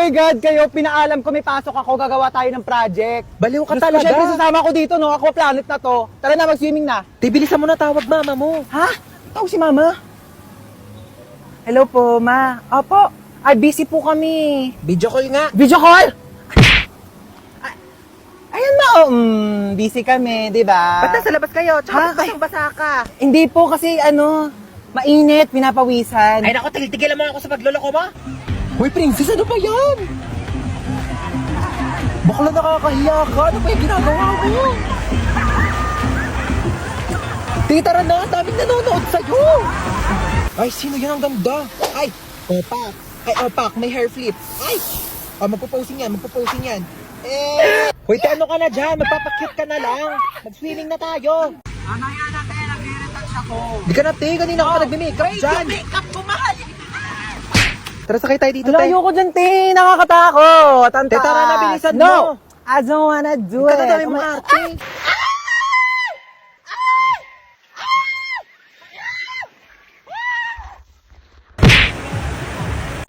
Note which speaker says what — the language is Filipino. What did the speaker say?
Speaker 1: my God, kayo, pinaalam ko may pasok ako, gagawa tayo ng project.
Speaker 2: Baliw ka
Speaker 1: Gusto ko
Speaker 2: talaga.
Speaker 1: syempre sasama ko dito, no? Aqua Planet na to. Tara na, mag-swimming na.
Speaker 2: Bilisan mo na tawag mama mo.
Speaker 1: Ha? Tawag si Mama? Hello po, Ma. Opo. Ay, busy po kami.
Speaker 2: Video call nga.
Speaker 1: Video call? Ayan na, oh. Busy kami, di ba?
Speaker 2: Ba't nasa labas kayo?
Speaker 1: Ha?
Speaker 2: Tsaka basang-basa ka.
Speaker 1: Hindi po kasi, mainit, pinapawisan.
Speaker 2: Ay naku, tigil-tigilan mo ako sa pagloloko mo. Hoy, princess, ano ba yan? Bakla nakakahiya ka. Ano ba yung ginagawa mo? Tara na, daming nanonood sa'yo. Ay, sino yan ang ganda? Ay, opak. Ay, opak, may hair flip. Ay, magpo-posing yan. Hoy, ano ka na dyan? Magpapakyut ka na lang. Mag-swimming na tayo.
Speaker 1: Mamaya na, te, nag-retouch ako.
Speaker 2: Di ka na, te. Kanina ka pa nagme-makeup dyan.
Speaker 1: Make-up ko, mahal.
Speaker 2: Tara, sakay tayo dito,
Speaker 1: Wala,
Speaker 2: te.
Speaker 1: ayoko dyan, te. Nakakatakot. Ang
Speaker 2: Te, tara na,
Speaker 1: taas.
Speaker 2: bilisan
Speaker 1: No,
Speaker 2: mo.
Speaker 1: I don't wanna do
Speaker 2: Ikaw
Speaker 1: it.
Speaker 2: na dami
Speaker 1: Oh
Speaker 2: mo
Speaker 1: my-
Speaker 2: ate.